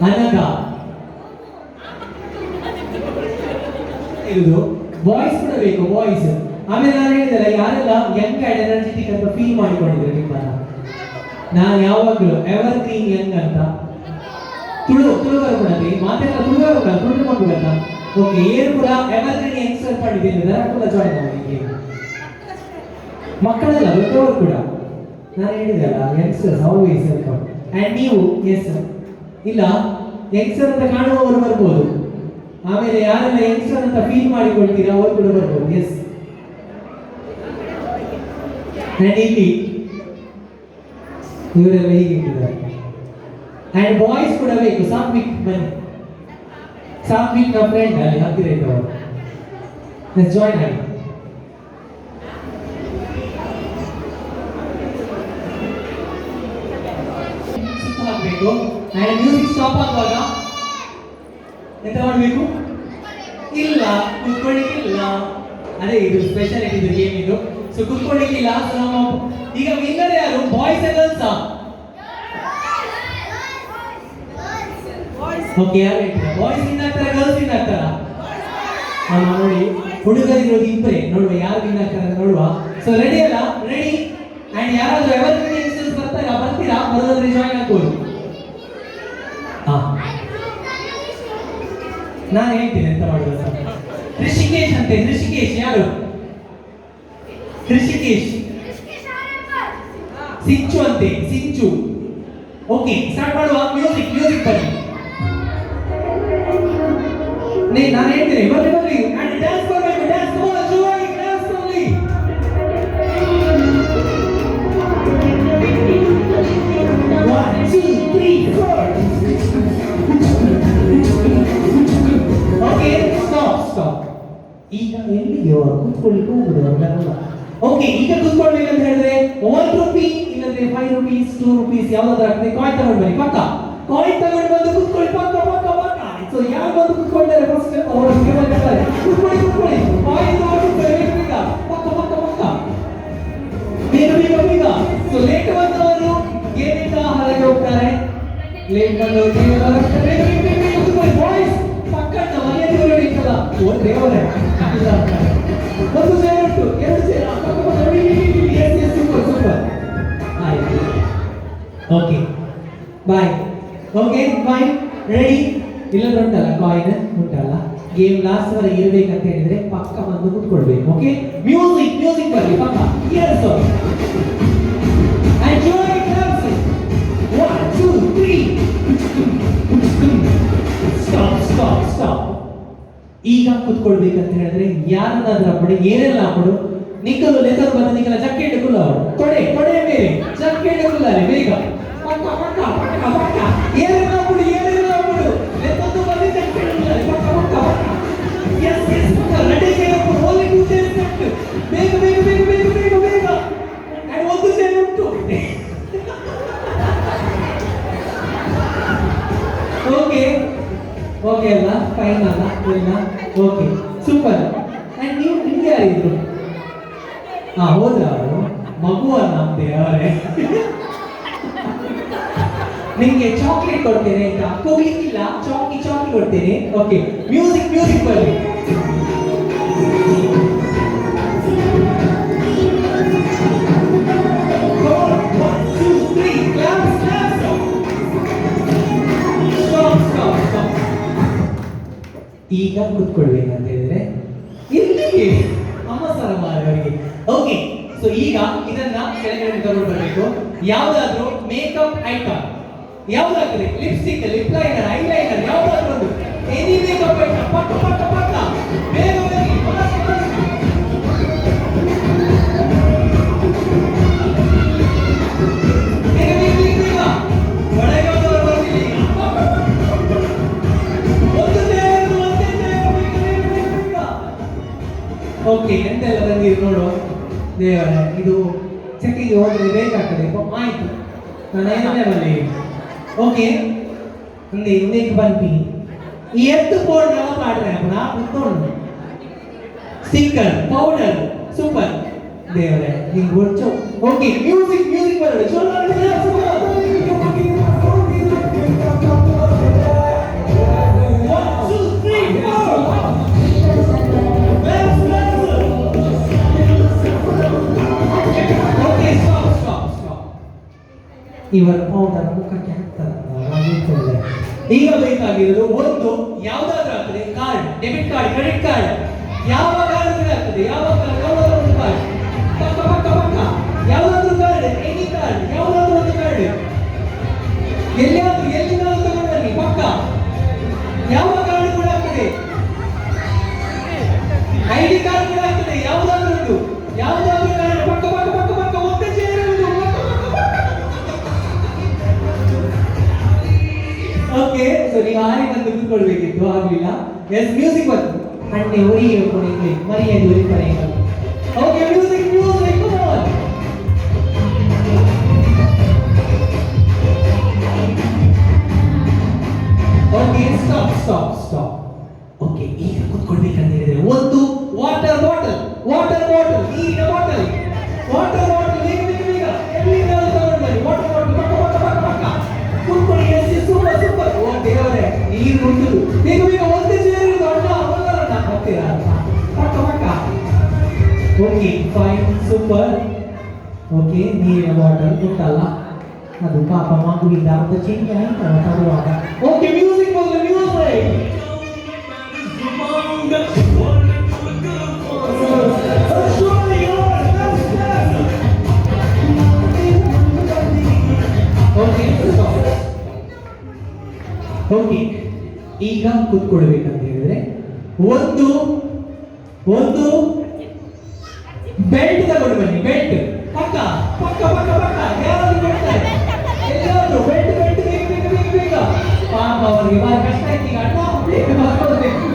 ಅನಗ ಇದು ವಾಯ್ಸ್ ಕೂಡ ಬೇಕು, ವಾಯ್ಸ್. ಆಮೇಲೆ ನಾನು ಹೇಳಿದಲ್ಲ, ಯಾರೆಲ್ಲ ಯಂಗ್ ಅಂಡ್ ಎನರ್ಜೆಟಿಕ್ ಅಂತ ಫೀಲ್ ಮಾಡಿಕೊಂಡಿದ್ರೆ ನಿಮ್ಮನ್ನ, ನಾನು ಯಾವಾಗಲೂ ಎವರ್ ಗ್ರೀನ್ ಯಂಗ್ ಅಂತ ತುಳುವರು ಕೂಡ ಮಾತೆಲ್ಲ ತುಳುವರು ಕೂಡ ತುಳುಕೊಂಡು ಗೊತ್ತಾ. ಓಕೆ, ಏನು ಕೂಡ ಎವರ್ ಗ್ರೀನ್ ಯಂಗ್ಸ್ಟರ್ ಮಾಡಿದ್ದೀನಿ, ಅದರ ಕೂಡ ಜಾಯ್ನ್ ಆಗಿ ಮಕ್ಕಳೆಲ್ಲ ದೊಡ್ಡವರು ಕೂಡ. ನಾನು ಹೇಳಿದೆ ಅಲ್ಲ, ಯಂಗ್ಸ್ಟರ್ಸ್ ಆಲ್ವೇಸ್ ವೆಲ್ಕಮ್. ಆ್ಯಂಡ್ ನೀವು ಎಸ್ ಇಲ್ಲ ಯಂಗ್ಸ್ಟರ್ ಅಂತ ಕಾಣುವವರು ಬರ್ಬೋದು, ಆಮೇಲೆ ಯಾರೆಲ್ಲ ಯಂಗ್ಸ್ಟರ್ ಅಂತ ಫೀಲ್ ಮಾಡಿಕೊಳ್ತೀರಾ ಅವರು ಕೂಡ ಬರ್ಬೋದು. ಎಸ್, ಆ್ಯಂಡ್ ಇಲ್ಲಿ ಇವರೆಲ್ಲ ಹೀಗೆ ಇಟ್ಟಿದ್ದಾರೆ. ಆ್ಯಂಡ್ ಬಾಯ್ಸ್ ಕೂಡ ಬೇಕು. ಸಾತ್ವಿಕ್ ಬನ್ನಿ, ಸಾತ್ವಿಕ್ ನಮ್ಮ ಫ್ರೆಂಡ್ ಅಲ್ಲಿ ಹತ್ತಿರ ಇದ್ದವರು, ಜಾಯ್ನ್ ಆಗಿ. ಆಗಬೇಕು. ಆ್ಯಂಡ್ ಮ್ಯೂಸಿಕ್ ಸ್ಟಾಪ್ ಆಗುವಾಗ ಎಂತ ಮಾಡಬೇಕು? ಇಲ್ಲ, ಕುತ್ಕೊಳ್ಳಿಕ್ಕಿಲ್ಲ. ಅದೇ ಇದು ಸ್ಪೆಷಾಲಿಟಿ ಇದು ಗೇಮ್ ಇದು. ಸೊ ಕುತ್ಕೊಳ್ಳಿಕ್ಕಿಲ್ಲ. ಸೊ ನಮ್ಮ ಈಗ ವಿನ್ನರ್ ಯಾರು? Boys girls? ಓಕೆ, ಯಾರು ಹೇಳ್ತೀರಾ? ಬಾಯ್ಸ್ ವಿನ್ ಆಗ್ತಾರ, ಗರ್ಲ್ಸ್ ವಿನ್ ಆಗ್ತಾರ? ನೋಡಿ, ಹುಡುಗರಿರೋದು ಇಬ್ಬರೇ. ನೋಡುವ ಯಾರು ವಿನ್ ಆಗ್ತಾರೆ ನೋಡುವ. ಸೊ ರೆಡಿ ಅಲ್ಲ? ರೆಡಿ. ಆ್ಯಂಡ್ ಯಾರಾದ್ರೂ ಎವರ್ ಬರ್ತೀರಾ? ಬರೋದಾದ್ರೆ ಜಾಯ್ನ್ ಆಗ್ಬೋದು. ನಾನು ಹೇಳ್ತೀನಿ ಎಂತ ಮಾಡೋದು. ಋಷಿಕೇಶ್ ಅಂತೆ. ಋಷಿಕೇಶ್ ಯಾರು? ಋಷಿಕೇಶ್. ಸಿಂಚು ಅಂತೆ, ಸಿಂಚು. ಓಕೆ, ಸ್ಟಾರ್ಟ್ ಮಾಡುವ. ಮ್ಯೂಸಿಕ್ ಬನ್ನಿ. ನಾನು ಹೇಳ್ತೀನಿ, ಬರ್ರಿ ಬರ್ರಿ. ಅಂಡ್ ಡ್ಯಾನ್ಸ್ ಮಾಡಬೇಕು. ಡ್ಯಾನ್ಸ್ ಜೋರಾಗಿ ಡ್ಯಾನ್ಸ್ ಮಾಡಿ. Okay, stop. ಈಗ ಎಲ್ಲಿಗೆ ಕೂತ್ಕೊಳ್ಳಿಕ್ಕೆ ಹೋಗುದು? ಓಕೆ, ಈಗ ಕೂತ್ಕೊಳ್ಬೇಕಂತ ಹೇಳಿದ್ರೆ 1 ರೂಪಿ ಇಲ್ಲಂದ್ರೆ 5 ರೂಪೀಸ್ 2 ರೂಪೀಸ್ ಯಾವ್ದಾದ್ರು ಆಗ್ತದೆ. ಕಾಯಿನ್ ತಗೊಂಡು ಬನ್ನಿ. ಪಕ್ಕ ಕಾಯಿನ್ ತಗೊಂಡು ಬಂದು ಕೂತ್ಕೊಳ್ಳಿ. ಪಕ್ಕ. ಸೊ ಯಾರು ಬಂದು ಕೂತ್ಕೊಳ್ತಾರೆ ಫಸ್ಟ್ ಅವರು ಕೇಳ್ತಾರೆ. ಕೂತ್ಕೊಳ್ಳಿ. ಕಾಯಿನ್ ತಗೊಂಡು ಬೇಗ ಬೇಗ. ಸೊ ಲೇಟ್ ಬಂದವರು ಏನಿಂದ ಹೊರಗೆ ಹೋಗ್ತಾರೆ. ಲೇಟ್ ಬಂದವರು ಬಾಯ್ಸ್ ಪಕ್ಕದ ಮನೆಯಲ್ಲಿ ಇರ್ತಲ್ಲ. ಓ ದೇವರೇ, ಒಂದು ಸೇರ್ ಉಂಟು, 2 ಸೇರ್ ಸೂಪರ್. ಆಯ್ತು, okay bye. Okay bye. Ready? ಇಲ್ಲಂದ್ರೆ ಉಂಟಲ್ಲ ಕಾಯಿನ್ ಉಂಟಲ್ಲ, ಗೇಮ್ ಲಾಸ್ಟ್ ವರೆಗೆ ಇರ್ಬೇಕಂತ ಹೇಳಿದ್ರೆ ಪಕ್ಕ ಬಂದು ಕೂತ್ಕೊಳ್ಬೇಕು. ಓಕೆ, ಮ್ಯೂಸಿಕ್ ಬರ್ಲಿ ಪಕ್ಕ. Yes, enjoy dance. 1 2 3 ಸ್ಟಾಪ್. ಈಗ ಕೂತ್ಕೊಳ್ಬೇಕಂತ ಹೇಳಿದ್ರೆ ಯಾರನ್ನಾದ್ರೂ ಬಡಿ ಏನೆಲ್ಲ ಕೊಡು. ನಿಕ್ಕಲು ಲೆದರ್ ಬಂದ ನಿಕ್ಕಲ ಜಕ್ಕೆಂಡು ಕುಲ್ಲ ತೊಡೆ ಮೇಲೆ ಜಕ್ಕೆಂಡು ಕುಲ್ಲಾರೆ ಬೇಗ. ಪಕ್ಕ ಏನೆಲ್ಲ ಕೊಡು. ಲೆದರ್ ಬಂದ ಜಕ್ಕೆಂಡು ಕುಲ್ಲಾರೆ ಪಕ್ಕ. ಎಸ್ ರೆಡಿ ಕೇಳಪ್ಪ. ಓಲಿ ಕೂತೆ ಸೆಟ್. ಬೇಗ. ಅಂಡ್ ಒಂದು ಸೇರ್ ಉಂಟು. ಓಕೆ ಅಲ್ಲ? ಫೈನ್ ಅಲ್ಲ? Okay, super. ಆ್ಯಂಡ್ ನಿಮ್ಗೆ ಯಾರಿದ್ರು? ಹೋದ್ರ ಅವರು ಮಗು ಅಲ್ಲ ಅಂತೆ ಅವರೇ. ನಿಮ್ಗೆ ಚಾಕ್ಲೇಟ್ ಕೊಡ್ತೇನೆ ಆಯ್ತಾ? ಹೋಗ್ಲಿಕ್ಕಿಲ್ಲ, ಚಾಕಿ ಕೊಡ್ತೇನೆ. ಓಕೆ, ಮ್ಯೂಸಿಕ್ ಬರ್ಲಿ. ಈಗ ಕೂತ್ಕೊಳ್ಬೇಕಂತ ಹೇಳಿದ್ರೆ ಇಲ್ಲಿಗೆ ಅಮ್ಮ ಸರ ಅವರಿಗೆ. ಓಕೆ, ಸೊ ಈಗ ಇದನ್ನ ಕೆಳಗಡೆ ತಗೊಂಡು ಬರಬೇಕು. ಯಾವ್ದಾದ್ರು ಮೇಕಪ್ ಐಟಮ್ ಯಾವ್ದಾಗ್ತದೆ? ಲಿಪ್ಸ್ಟಿಕ್, ಲಿಪ್ ಲೈನರ್, ಐಲೈನರ್ ಯಾವ್ದಾದ್ರು ಒಂದು ಎನಿ ಮೇಕಪ್ ಐಟಮ್ ಪಕ್ಕ ಬೇಗ ಬನ್ನಿ. ಓಕೆ, ಎಂತೆಲ್ಲ ತಂದಿರು ನೋಡು ದೇವರೇ. ಇದು ಚೆಕ್ಕಿಗೆ ಹೋದ್ರೆ ಬೇಕಾಗ್ತದೆ. ಆಯ್ತು, ನಾನು ಐದನೇ ಬನ್ನಿ. ಓಕೆ, இன்னைக்கு बनती எடுத்து போடுறவங்க பாடுறேன் புத்தோண்டு ஸ்டிக்கர் பவுடர் சூப்பர் தேவரே நீங்க ஒச்சோ. ஓகே, மியூசிக் பரவாயில்லை. ಇವರ ಪೌಡರ್ ಮುಖಕ್ಕೆ ಹಾಕ್ತಾರೆ. ಈಗ ಬೇಕಾಗಿರೋದು ಒಂದು ಯಾವ್ದಾದ್ರೂ ಆಗ್ತದೆ card, debit card, credit card, ಯಾವ ಕಾರ್ಡ್ ಆಗ್ತದೆ, ಯಾವ್ದಾದ್ರು ಒಂದು ಕಾರ್ಡ್, ಪಕ್ಕ ಪಕ್ಕ ಪಕ್ಕ ಯಾವ್ದಾದ್ರು ಕಾರ್ಡ್, ಎನಿ ಕಾರ್ಡ್, ಯಾವ್ದಾದ್ರು ಒಂದು ಕಾರ್ಡ್, ಎಲ್ಲಿಂದಾದ್ರೂ ತಗೊಂಡು ಬನ್ನಿ, ಪಕ್ಕ ಯಾವ ಕಾರ್ಡ್ ಕೂಡ ಆಗ್ತದೆ, ಐಡಿ ಕಾರ್ಡ್ ಕೂಡ ಆಗ್ತದೆ, ಯಾವ್ದಾದ್ರು ಒಂದು, ಯಾವ್ದಾದ್ರು ಕಾರ್ಡ್, ಪಕ್ಕ ಪಕ್ಕ ಪಕ್ಕ ಪಕ್ಕ ಒಂದೇ ಸೇರುವುದು. ಓಕೆ, ಸೊ ನೀವು ಆರಿನಂದು ಕೂತ್ಕೊಳ್ಬೇಕಿತ್ತು, ಆಗ್ಲಿಲ್ಲ. ಎಸ್, ಮ್ಯೂಸಿಕ್ ಬಂತು. ಅಣ್ಣೆ ಒರಿಗೆ ಕೊಡಿ, ಮರಿಯಾಗಿ ಒರಿ ಪರಿ. Okay, music music come on. Okay, stop stop stop. Okay, ಈಗ ಕೂತ್ಕೊಳ್ಬೇಕಂತ ಹೇಳಿದ್ರೆ ಒಂದು ವಾಟರ್ ಬಾಟಲ್, ನೀರಿನ ಬಾಟಲ್, ವಾಟರ್ ಬಾಟಲ್ ಬೇಗ ಬೇಗ ಬೇಗ ಎಲ್ಲಿಂದ ತಗೊಂಡು ಬನ್ನಿ. ವಾಟರ್ ಬಾಟಲ್ ಪಕ್ಕ ಪಕ್ಕ ಪಕ್ಕ ಪಕ್ಕ ಕೂತ್ಕೊಳ್ಳಿ. Super super. ಓ ದೇವರೇ, ನೀರು ಉಂಟು, ಬೇಗ ಬೇಗ ಒಂದೇ ಸೇರಿ ಅಣ್ಣ ಹೋಗ್ತೀರಾ ಪಕ್ಕ ಪಕ್ಕ. Okay, fine, super. ಓಕೆ, ನೀರಿನ ಬಾಟಲ್ ಉಂಟಲ್ಲ, ಅದು ಪಾಪ ಮಗುವಿಂದ ಅರ್ಧ ಚೇಂಜ್ ಆಯ್ತಲ್ಲ ತರುವಾಗ. ಓಕೆ, ಮ್ಯೂಸಿಕ್ ಬಂದ್ರೆ ಮ್ಯೂಸಿಕ್. ಓಕೆ, ಈಗ ಕೂತ್ಕೊಳ್ಬೇಕಂತ ಹೇಳಿದ್ರೆ ಒಂದು ಬೆಲ್ಟ್ ತಗೊಂಡು ಬನ್ನಿ. ಬೆಲ್ಟ್ ಪಕ್ಕ ಪಕ್ಕ ಪಕ್ಕ ಪಕ್ಕ ಯಾರಾದ್ರೂ ಕೊಡ್ತಾರೆ, ಎಲ್ಲಾದ್ರೂ ಬೆಲ್ಟ್ ಬೇಗ ಬೇಗ ಬೇಗ ಬೇಗ. ಪಾಪ ಅವರಿಗೆ ಬಹಳ ಕಷ್ಟ ಆಯ್ತು ಈಗ. ಅಣ್ಣ ಬೇಗ ಮಾಡ್ಕೊಳ್ಬೇಕು,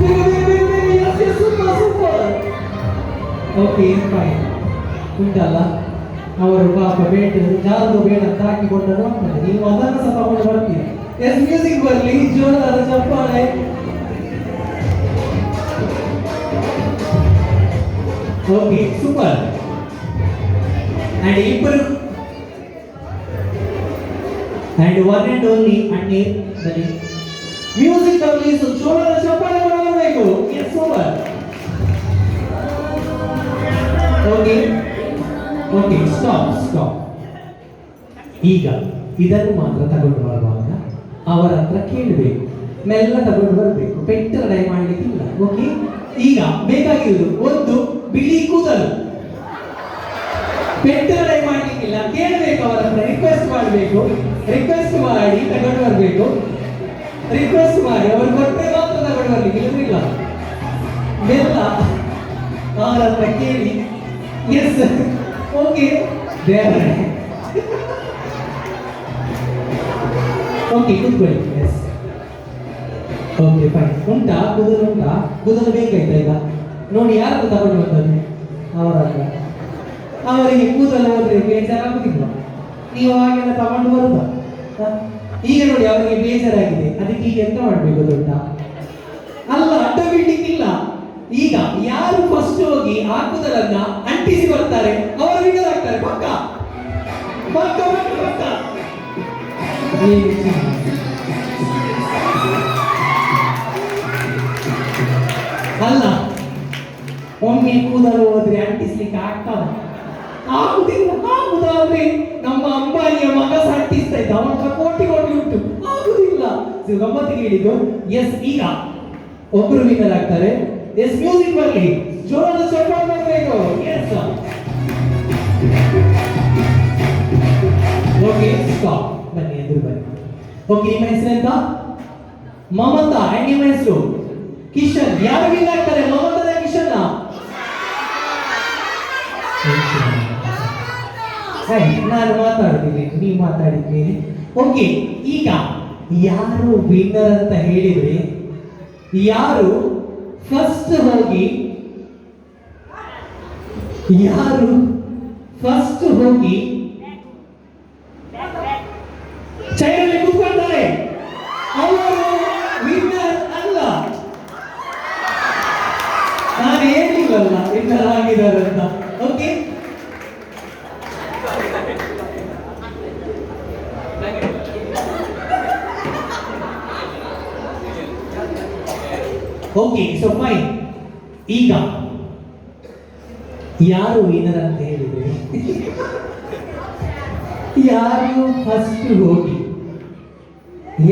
ಬೇಗ ಬೇಗ ಬೇಗ ಬೇಗ. Super super. Okay, fine. ಉಂಟಲ್ಲ, ಅವರು ಪಾಪ ಬೇಡ ಜಾರು ಬೇಡ ಅಂತ ಹಾಕಿಕೊಂಡು ಹೋಗ್ತಾರೆ. ನೀವು ಅದನ್ನು ಸಹ ತಗೊಂಡು ಬರ್ತೀರಿ. ಎಸ್, ಮ್ಯೂಸಿಕ್ ಬರಲಿ, ಜೋರಾದ ಚಪ್ಪಾಳೆ. Okay, super. ಅಂಡ್ ಇಬ್ಬರು ಅಂಡ್ ಒನ್ ಅಂಡ್ ಓನ್ಲಿ ಅಣ್ಣೆ ಬನ್ನಿ. ಮ್ಯೂಸಿಕ್ ಬರಲಿ, ಜೋರಾದ ಚಪ್ಪಾಳೆ ಮಾಡಬೇಕು. Yes, super. Okay okay, stop. ಈಗ ಇದನ್ನು ಮಾತ್ರ ತಗೊಂಡು ಬರುವಾಗ ಅವರ ಹತ್ರ ಕೇಳಬೇಕು, ಮೆಲ್ಲ ತಗೊಂಡು ಬರಬೇಕು, ಪೆಟ್ಟರೆ ಮಾಡಲಿಕ್ಕಿಲ್ಲ. ಓಕೆ, ಈಗ ಬೇಕಾಗಿರುವುದು ಒಂದು ಬಿಳಿ ಕೂದಲು. ಪೆಟ್ಟರೆ ಮಾಡಲಿಕ್ಕಿಲ್ಲ, ಕೇಳಬೇಕು ಅವರ ಹತ್ರ, ರಿಕ್ವೆಸ್ಟ್ ಮಾಡಬೇಕು, ರಿಕ್ವೆಸ್ಟ್ ಮಾಡಿ ತಗೊಂಡು ಬರಬೇಕು. ರಿಕ್ವೆಸ್ಟ್ ಮಾಡಿ ಅವರು ಕೊಟ್ಟರೆ ಮಾತ್ರ ತಗೊಂಡು ಬರ್ಲಿಕ್ಕೆ ಇಲ್ಲ. ಮೆಲ್ಲ ಅವರ ಹತ್ರ ಕೇಳಿ. ಎಸ್, ಓಕೆ ದೇವರೇ. ಓಕೆ, ಕೂತ್ಕೊಳ್ಳಿ. Yes, okay fine. ಉಂಟಾ ಕೂದಲು? ಉಂಟಾ ಕೂದಲು? ಬೇಕಾಯ್ತಾ ಈಗ? ನೋಡಿ, ಯಾರು ತಗೊಂಡು ಬಂದದ್ದು ಅವರ ಹತ್ರ. ಅವರಿಗೆ ಕೂದಲು ಹೋದ್ರೆ ಬೇಜಾರಾಗುದಿಲ್ಲ, ನೀವು ಹಾಗೆಲ್ಲ ತಗೊಂಡು ಬರುದ? ಈಗ ನೋಡಿ, ಅವರಿಗೆ ಬೇಜಾರಾಗಿದೆ, ಅದಕ್ಕೆ ಈಗ ಎಂತ ಮಾಡ್ಬೇಕು ಗೊತ್ತಾ? ಅಲ್ಲ, ಅಡ್ಡ ಬಿಡ್ಲಿಕ್ಕಿಲ್ಲ. ಈಗ ಯಾರು ಫಸ್ಟ್ ಹೋಗಿ ಆ ಕೂದಲನ್ನ ಅಂಟಿಸಿ ಬರ್ತಾರೆ ಅವರು ವಿನ್ನರ್ ಆಗ್ತಾರೆ. ಪಕ್ಕ ಪಕ್ಕ ಪಕ್ಕ ಪಕ್ಕ. ಅಲ್ಲ, ಒಮ್ಮೆ ಕೂದಲು ಹೋದ್ರೆ ಅಂಟಿಸ್ಲಿಕ್ಕೆ ಆಗುದಿಲ್ಲ. ಆಗುದಾದ್ರೆ ನಮ್ಮ ಅಂಬಾನಿಯ ಮಗ ಅಂಟಿಸ್ತಾ ಇದ್ದ, ಅವನ ಹತ್ರ ಕೋಟಿ ಕೋಟಿ ಉಂಟು, ಆಗುದಿಲ್ಲ. ಗಮ್ಮತ್ತಿಗೆ ಹೇಳಿದ್ದು. ಎಸ್, ಈಗ ಒಬ್ರು ವಿನ್ನರ್ ಆಗ್ತಾರೆ. ಎಸ್, ಮ್ಯೂಸಿಕ್ ಬರಲಿ, ಜೋರಾದ ಚಪ್ಪಾಳೆ ಮಾಡಬೇಕು. Yes, okay, stop. ಬನ್ನಿ, ಎದುರು ಬನ್ನಿ. ಓಕೆ, ನಿಮ್ಮ ಹೆಸರೆಂತ? ಮಮತಾ. ಅಂಡ್ ನಿಮ್ಮ ಹೆಸರು? ಕಿಶನ್. ಯಾರು ವಿನ್ ಆಗ್ತಾರೆ, ಮಮತಾನ ಕಿಶನ್? ನಾನು ಮಾತಾಡ್ತೀನಿ, ನೀವು ಮಾತಾಡಿದ್ದೀನಿ. ಓಕೆ, ಈಗ ಯಾರು ವಿನ್ನರ್ ಅಂತ ಹೇಳಿದ್ರೆ, ಯಾರು ಫಸ್ಟ್ ಹೋಗಿ ಚೈರಲ್ಲಿ ಕೂತ್ಕೊಳ್ತಾರೆ ಅವರು ವಿನ್ನರ್ ಅಲ್ಲ. ನಾನು ಹೇಳಿಲ್ಲಲ್ಲ ವಿನ್ನರ್ ಆಗಿದ್ದಾರೆ ಅಂತ. Okay, okay, so fine. ಈಗ ಯಾರು ವಿನ್ನರ್ ಅಂತ ಹೇಳಿದ್ರೆ ಯಾರು ಫಸ್ಟ್ ಹೋಗಿ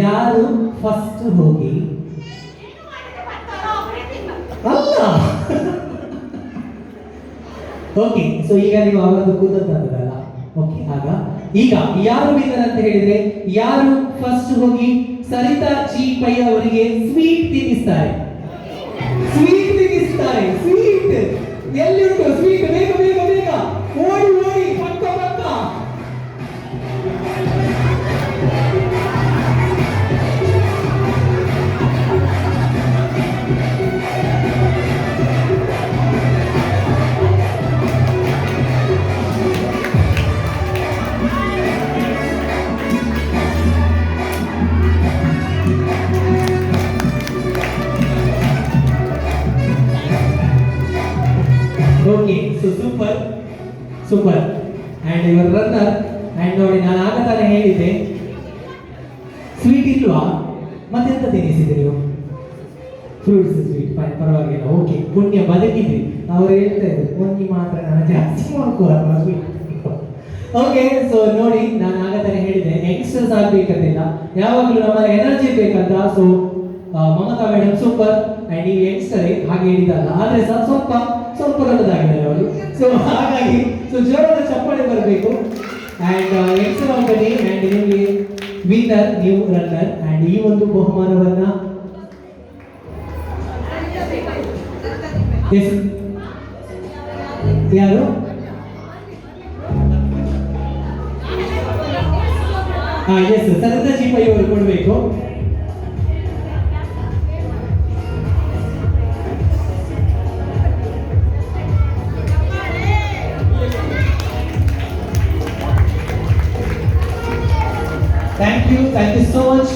ಯಾರು ಫಸ್ಟ್ ಹೋಗಿ ಅಲ್ಲ. ಓಕೆ, ಸೊ ಈಗ ನೀವು ಅವರದ್ದು ಕೂದದ್ದಲ್ಲ. ಓಕೆ, ಆಗ ಈಗ ಯಾರು ವಿನ್ನರ್ ಅಂತ ಹೇಳಿದ್ರೆ ಯಾರು ಫಸ್ಟ್ ಹೋಗಿ ಸರಿತಾ ಜಿ ಪೈ ಅವರಿಗೆ ಸ್ವೀಟ್ ತಿನ್ನಿಸ್ತಾರೆ. ಸ್ವೀಟ್ ತಿನ್ನಿಸ್ತಾರೆ. ಸ್ವೀಟ್ ಎಲ್ಲಿರುತ್ತೋ ಸ್ವೀಟ್, ಬೇಗ ಬೇಗ ಬೇಗ ಓಡಿ ಓಡಿ ಪಕ್ಕ ಪಕ್ಕ. Okay, so super super. And ಇವರ್ ರನ್ನರ್. ಅಂಡ್ ನೋಡಿ, ನಾನು ಆಗ ತಾನೇ ಹೇಳಿದ್ದೆ ಸ್ವೀಟ್ ಇಲ್ವಾ, ಮತ್ತೆಂತ ತಿನ್ನಿಸಿದ್ರಿ ನೀವು? ಫ್ರೂಟ್ಸ್ ಸ್ವೀಟ್, ಫೈನ್, ಪರವಾಗಿಲ್ಲ. ಓಕೆ, ಪುಣ್ಯ ಬದುಕಿದ್ರಿ. ಅವ್ರು ಹೇಳ್ತಾ ಇದ್ರು ಪುಣ್ಯ ಮಾತ್ರ ನಾನು ಜಾಸ್ತಿ ಮಾಡ್ಕೋರಲ್ಲ ಸ್ವೀಟ್. ಓಕೆ, ಸೊ ನೋಡಿ, ನಾನು ಆಗ ತಾನೇ ಹೇಳಿದ್ದೆ ಯಂಗ್ಸ್ಟರ್ಸ್ ಆಗ್ಬೇಕಂತಿಲ್ಲ, ಯಾವಾಗಲೂ ನಮ್ಮ ಎನರ್ಜಿ ಬೇಕಂತ. So Mamata madam super. And ನೀವು ಯಂಗ್ಸ್ಟರೇ, ಹಾಗೆ ಹೇಳಿದಲ್ಲ, ಆದ್ರೆ ಸಹ ಸ್ವಲ್ಪ ಸ್ವಲ್ಪ ದೊಡ್ಡದಾಗಿದ್ದಾರೆ ಅವರು. ಸೊ ಹಾಗಾಗಿ ಸೊ ಜೋರಾದ ಚಪ್ಪಾಳೆ ಬರಬೇಕು. And youngster of the day. And ನಿಮಗೆ ವಿನ್ನರ್, ನೀವು ರನ್ನರ್. ಅಂಡ್ ಈ ಒಂದು ಬಹುಮಾನವನ್ನ ಯಾರು ಸರಿತಾ ಜಿ ಪೈ ಅವರು ಕೊಡಬೇಕು. Thank you so much.